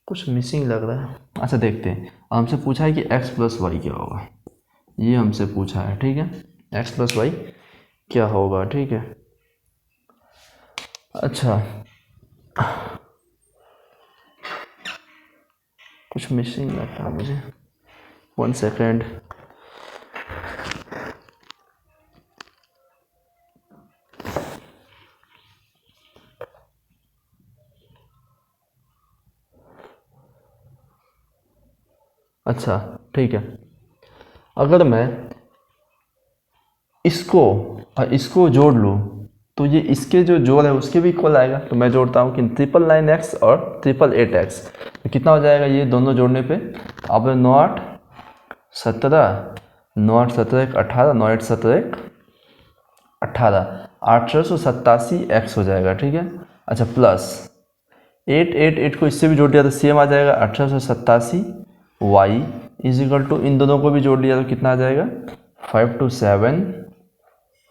कुछ मिसिंग लग रहा है। अच्छा देखते हैं, हमसे पूछा है कि x प्लस वाई क्या होगा, ये हमसे पूछा है, ठीक है, x प्लस वाई क्या होगा, ठीक है। अच्छा कुछ मिसिंग लगता है मुझे, 1 सेकेंड। अच्छा ठीक है, अगर मैं इसको और इसको जोड़ लूँ तो ये इसके जो जोड़ है उसके भी इक्वल आएगा। तो मैं जोड़ता हूँ कि 999x और 888x, तो कितना हो जाएगा ये दोनों जोड़ने पे। अब 9 8 17, 9 8 17 18, 9 8 17 18, 1887x हो जाएगा, ठीक है। अच्छा प्लस 888 को इससे भी जोड़ दिया तो सेम आ जाएगा 1887y इज इक्वल टू, इन दोनों को भी जोड़ लिया तो कितना आ जाएगा 527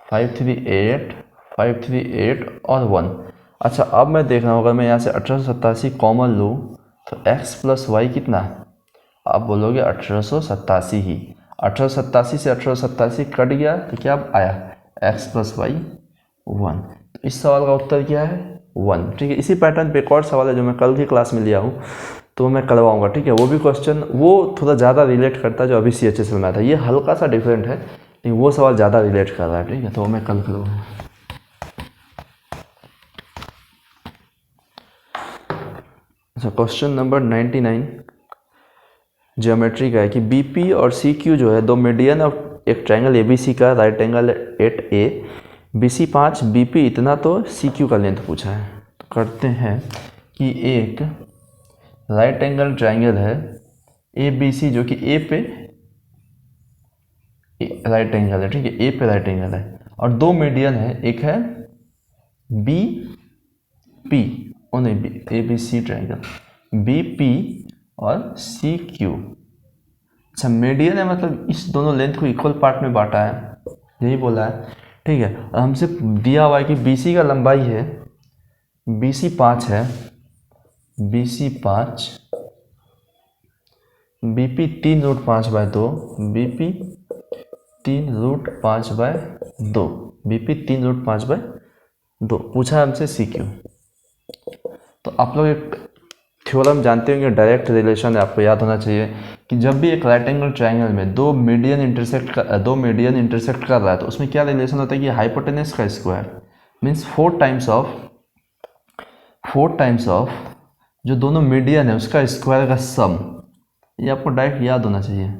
538 538 और 1। अच्छा अब मैं देख रहा हूँ अगर मैं यहाँ से 1887 कॉमन लूँ तो x प्लस वाई कितना, आप बोलोगे 1887 ही। 1887 से 1887 कट गया तो क्या आया x प्लस वाई 1। तो इस सवाल का उत्तर क्या है 1, ठीक है। इसी पैटर्न पे एक और सवाल है जो मैं कल की क्लास में लिया हूँ तो मैं करवाऊंगा, ठीक है। वो भी क्वेश्चन वो थोड़ा ज़्यादा रिलेट करता है जो अभी CHS में आया था, ये हल्का सा डिफरेंट है लेकिन वो सवाल ज़्यादा रिलेट कर रहा है, ठीक है, तो मैं कल करवाऊंगा। अच्छा क्वेश्चन नंबर 99 ज्योमेट्री का है कि BP और CQ जो है दो मीडियन ऑफ एक ट्रायंगल ABC का right angle at A, BC 5 BP इतना तो CQ का लेंथ पूछा है। तो करते हैं कि एक राइट एंगल ट्रायंगल है ABC जो कि A पे राइट एंगल है, ठीक है, A पे राइट एंगल है और दो मीडियन है, एक है BP ओ नहीं ABC ट्रायंगल BP और CQ। अच्छा मीडियन है मतलब इस दोनों लेंथ को इक्वल पार्ट में बांटा है, यही बोला है, ठीक है। और हमसे दिया हुआ है कि BC का लंबाई है BC 5 है, BC 5, BP 3√5/2, BP 3√5/2, BP 3√5/2 पूछा है हमसे CQ। तो आप लोग एक थ्योरम जानते होंगे, डायरेक्ट रिलेशन है, आपको याद होना चाहिए कि जब भी एक राइट एंगल ट्रायंगल में दो मीडियन इंटरसेक्ट कर रहा है तो उसमें क्या रिलेशन होता है कि हाइपोटेनस का स्क्वायर मीन्स 4 टाइम्स ऑफ जो दोनों मीडियन है उसका स्क्वायर का सम, ये आपको डायरेक्ट याद होना चाहिए,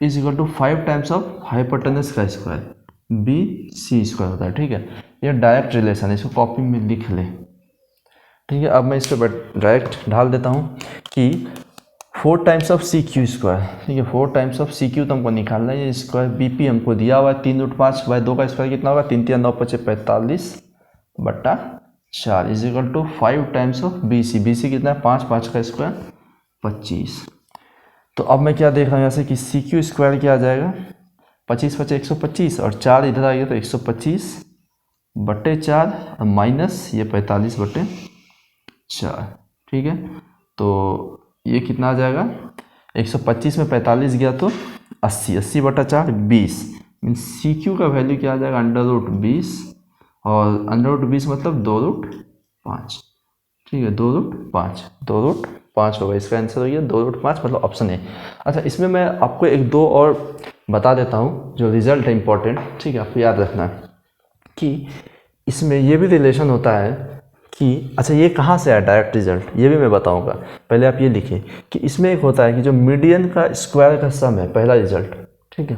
is equal to 5 times of hypotenuse का स्क्वायर BC स्क्वायर होता है, ठीक है। ये डायरेक्ट रिलेशन है, इसको कॉपी में लिख ले, ठीक है। अब मैं इस पर डायरेक्ट डाल देता हूँ कि 4 टाइम्स ऑफ CQ स्क्वायर, ठीक है, 4 टाइम्स ऑफ CQ तो हमको निकालना है। ये स्क्वायर BP हमको दिया हुआ है 3√5/2 का स्क्वायर कितना होगा 3 3 9 5 45/4 is equal to 5 times of BC कितना है 5 5 का स्क्वायर 25। तो अब मैं क्या देख रहा हूँ यहाँ से कि CQ स्क्वायर क्या आ जाएगा 25 5 125 और 4 इधर आ गया तो 125/4 माइनस ये 45/4, ठीक है। तो ये कितना आ जाएगा 125 में 45 गया तो 80, 80/4 20 मीन CQ का वैल्यू क्या आ जाएगा √20 और √20 मतलब 2√5, ठीक है, 2√5 होगा इसका आंसर, हो गया 2√5 मतलब ऑप्शन है। अच्छा इसमें मैं आपको एक दो और बता देता हूँ जो रिजल्ट है इंपॉर्टेंट, ठीक है, आपको याद रखना कि इसमें ये भी रिलेशन होता है कि अच्छा ये कहाँ से आया डायरेक्ट रिजल्ट, ये भी मैं बताऊंगा। पहले आप ये लिखिए कि इसमें एक होता है कि जो मीडियन का स्क्वायर का सम है पहला रिजल्ट, ठीक है,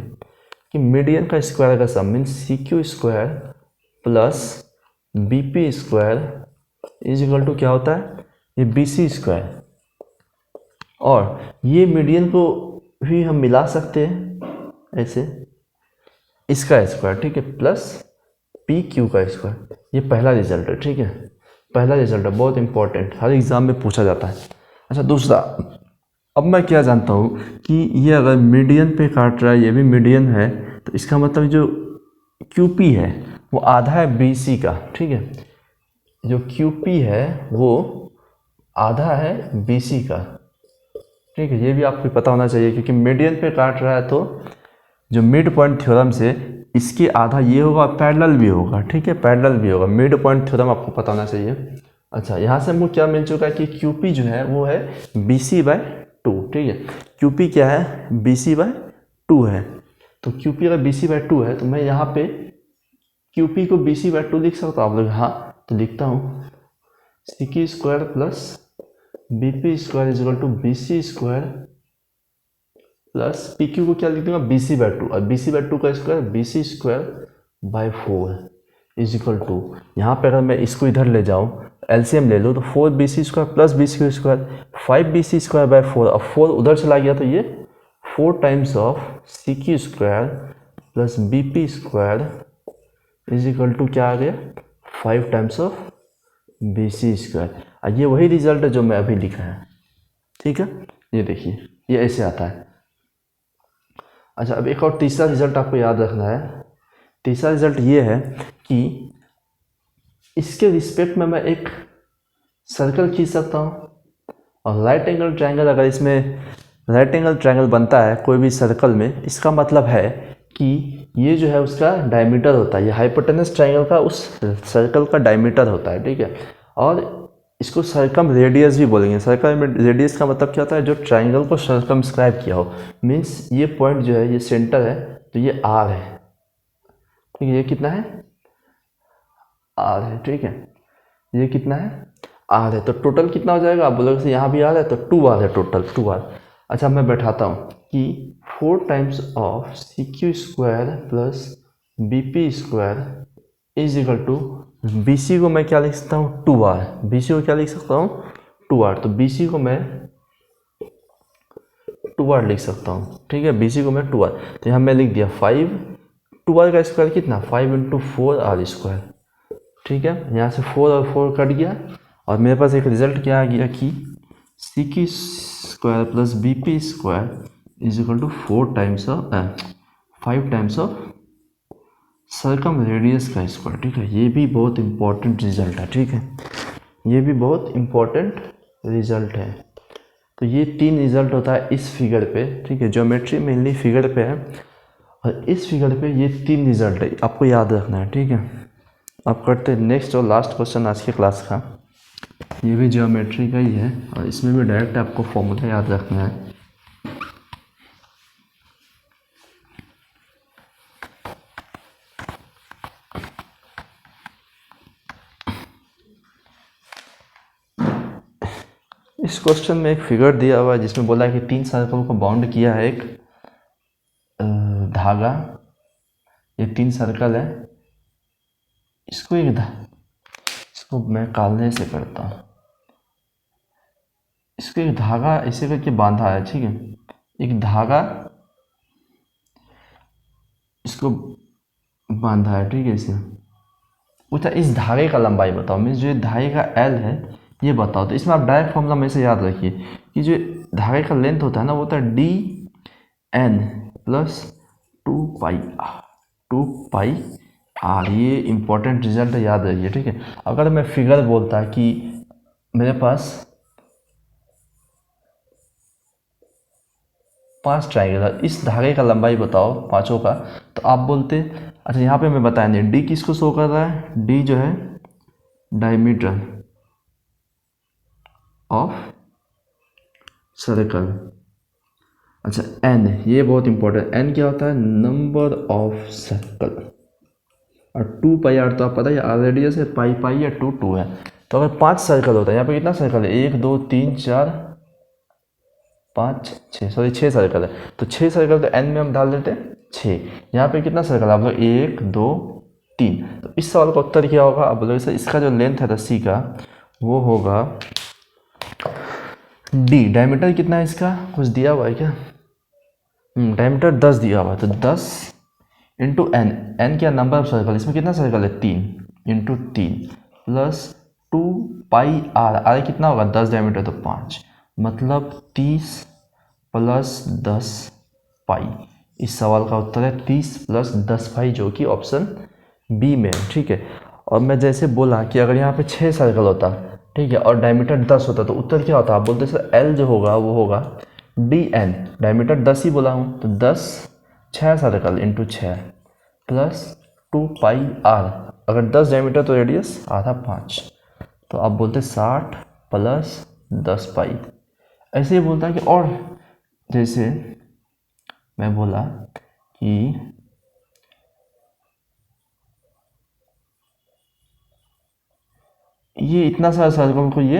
कि मीडियन का स्क्वायर का sum means C Q square plus B P square is equal to क्या होता है, ये बी सी स्क्वायर। और ये मीडियन को भी हम मिला सकते हैं ऐसे, इसका स्क्वायर, ठीक है, प्लस पी क्यू का स्क्वायर। ये पहला रिजल्ट है, ठीक है, पहला रिजल्ट है, बहुत इंपॉर्टेंट, हर एग्जाम में पूछा जाता है। अच्छा दूसरा, अब मैं क्या जानता हूँ कि ये अगर मीडियन पे काट रहा है, ये भी मीडियन है, तो इसका मतलब जो क्यू पी है वो आधा है बी सी का, ठीक है, जो क्यू पी है वो आधा है बी सी का, ठीक है, ये भी आपको पता होना चाहिए क्योंकि मीडियन पे काट रहा है तो जो मिड पॉइंट थ्योरम से इसके आधा ये होगा, पैरेलल भी होगा, ठीक है, पैरेलल भी होगा, मिड पॉइंट थ्योरम आपको पता होना चाहिए। अच्छा यहाँ से हमको क्या मिल चुका है कि क्यू पी जो है वो है बी सी बाय टू, ठीक है, क्यू पी क्या है, बी सी बाय टू है। तो क्यू पी अगर बी सी बाय टू है तो मैं यहाँ पे क्यू पी को बी सी बाय टू लिख सकता हूँ आप लोग, हाँ तो लिखता हूँ C Q square plus B P square is equal to B C square plus P Q को क्या लिख दूंगा, बी सी बाय टू, और बी सी बाय टू का square B C square by four is equal to, यहाँ पे अगर मैं इसको इधर ले जाऊँ एलसीएम ले लूँ तो four B C square plus B C square five B C square by four, अब फोर उधर चला गया तो ये four times of C Q square plus B P square is equal to क्या आ गया, five times of B C square. ये वही रिजल्ट है जो मैं अभी लिखा है, ठीक है, ये देखिए ये ऐसे आता है। अच्छा अब एक और तीसरा रिजल्ट आपको याद रखना है, तीसरा रिजल्ट ये है कि इसके रिस्पेक्ट में मैं एक सर्कल खींच सकता हूँ, और राइट एंगल ट्रायंगल, अगर इसमें राइट एंगल ट्रायंगल बनता है कोई भी सर्कल में, इसका मतलब है कि ये जो है उसका डायमीटर होता है, ये हाइपोटेनस ट्रायंगल का उस सर्कल का डायमीटर होता है, ठीक है, और इसको सर्कम रेडियस भी बोलेंगे। सर्कम रेडियस का मतलब क्या होता है, जो ट्रायंगल को सर्कमस्क्राइब किया हो, मीन्स ये पॉइंट जो है ये सेंटर है तो ये आर है, ठीक है, ये कितना है, आर है, ठीक है, ये कितना है, आर है, तो टोटल कितना हो जाएगा, आप बोलोगे से यहाँ भी आर है तो टू आर है, टोटल टू आर। अच्छा मैं बैठाता हूँ कि four times of C Q square plus B P square is equal to B C को मैं क्या लिख सकता हूँ, टू आर, बी सी को क्या लिख सकता हूँ, टू आर, तो बी सी को मैं टू आर लिख सकता हूँ, ठीक है, बी सी को मैं टू आर, तो यहाँ मैं लिख दिया फाइव, टू आर का स्क्वायर कितना, five into four R square, ठीक है, यहाँ से फोर और फोर कट गया और मेरे पास एक रिजल्ट क्या आ गया कि C Q square plus B P square is equal to four times of five times of circum radius का स्क्वायर, ठीक है, ये भी बहुत इंपॉर्टेंट रिजल्ट है, ठीक है, ये भी बहुत इंपॉर्टेंट रिजल्ट है। तो ये तीन रिजल्ट होता है इस फिगर पे, ठीक है, ज्योमेट्री मेनली फिगर पे है, और इस फिगर पे ये तीन रिजल्ट है, आपको याद रखना है, ठीक है। अब करते हैं नेक्स्ट और लास्ट क्वेश्चन आज के क्लास का, ये भी ज्योमेट्री का ही है और इसमें भी डायरेक्ट आपको फॉर्मूला याद रखना है। इस क्वेश्चन में एक फिगर दिया हुआ है जिसमें बोला है कि तीन सर्कल को बाउंड किया है एक धागा, ये तीन सर्कल है, इसको इसको मैं कालने से करता हूँ, इसको एक धागा ऐसे करके बांधा है, ठीक है, एक धागा इसको बांधा है, ठीक है, इसे पूछा इस धागे का लंबाई बताओ, मीन्स जो धागे का एल है ये बताओ। तो इसमें आप डायरेक्ट फॉर्मूला में से याद रखिए कि जो धागे का लेंथ होता है ना वो होता है D N plus two pi R, ये इंपॉर्टेंट रिजल्ट है, याद रखिए, ठीक है। अगर मैं फिगर बोलता कि मेरे पास 5 ट्राइंगल, इस धागे का लंबाई बताओ पांचों का, तो आप बोलते, अच्छा यहाँ पे मैं बताया नहीं, डी किसको शो कर रहा है, डी जो है डायमीटर ऑफ सर्कल। अच्छा एन, ये बहुत इंपॉर्टेंट, एन क्या होता है, नंबर ऑफ सर्कल, और टू पाई आर तो आप पता है आर रेडियस है, पाई या टू है। तो अगर 5 सर्कल होता है, यहाँ पे कितना सर्कल है, 1 2 3 4 5 6, सॉरी 6 सर्कल है, तो 6 सर्कल तो n में हम डाल देते हैं 6। यहाँ पे कितना सर्कल आप लोग 1 2 3। तो इस सवाल का उत्तर क्या होगा? आप बोलोगे सर इसका जो लेंथ है रस्सी का वो होगा d। डायमीटर कितना है इसका, कुछ दिया हुआ है क्या? डायमीटर 10 दिया हुआ है, तो 10 इंटू n, n क्या नंबर ऑफ सर्कल, इसमें कितना सर्कल है 3 इंटू 3 प्लस 2 पाई r, r कितना होगा 10 डायमीटर तो 5, मतलब 30 प्लस 10 पाई। इस सवाल का उत्तर है 30 प्लस 10 पाई, जो कि ऑप्शन बी में है। ठीक है, और मैं जैसे बोला कि अगर यहाँ पे 6 सर्कल होता, ठीक है, और डायमीटर 10 होता तो उत्तर क्या होता? आप बोलते सर एल जो होगा वो होगा डी एन, डायमीटर 10 ही बोला हूँ तो 10 6 circle into 6 plus 2 pi R, अगर 10 डायमीटर तो रेडियस आधा 5, तो आप बोलते 60 प्लस 10 पाई। ऐसे ही बोलता है कि, और जैसे मैं बोला कि ये इतना सारा सर्कल को ये,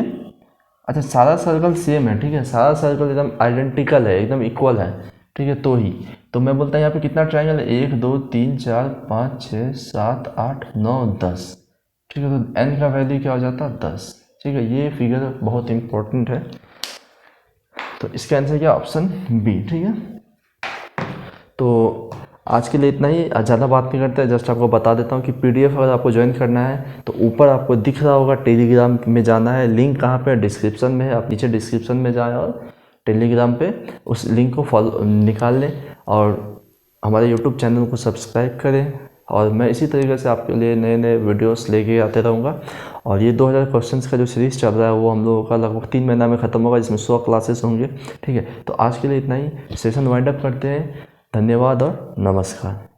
अच्छा सारा सर्कल सेम है, ठीक है, सारा सर्कल एकदम आइडेंटिकल है, एकदम इक्वल है, ठीक है, तो मैं बोलता हूँ यहाँ पे कितना ट्रायंगल है 1 2 3 4 5 6 7 8 9 10, ठीक है, तो n का वैल्यू क्या हो जाता है 10। ठीक है, ये फिगर बहुत इंपॉर्टेंट है, तो इसका आंसर क्या? Option B. ठीक है, तो आज के लिए इतना ही, ज़्यादा बात नहीं करते, जस्ट आपको बता देता हूँ कि पीडीएफ अगर आपको ज्वाइन करना है तो ऊपर आपको दिख रहा होगा टेलीग्राम में जाना है, लिंक कहाँ पे? डिस्क्रिप्शन में है, आप नीचे डिस्क्रिप्शन में जाएं और टेलीग्राम पे उस लिंक को फॉलो निकाल लें और हमारे यूट्यूब चैनल को सब्सक्राइब करें, और मैं इसी तरीके से आपके लिए नए नए वीडियोस लेके आते रहूँगा। और ये 2000 क्वेश्चंस का जो सीरीज़ चल रहा है वो हम लोगों का लगभग 3 महीना में ख़त्म होगा, जिसमें 100 क्लासेस होंगे। ठीक है, तो आज के लिए इतना ही, सेशन वाइंड अप करते हैं। धन्यवाद और नमस्कार।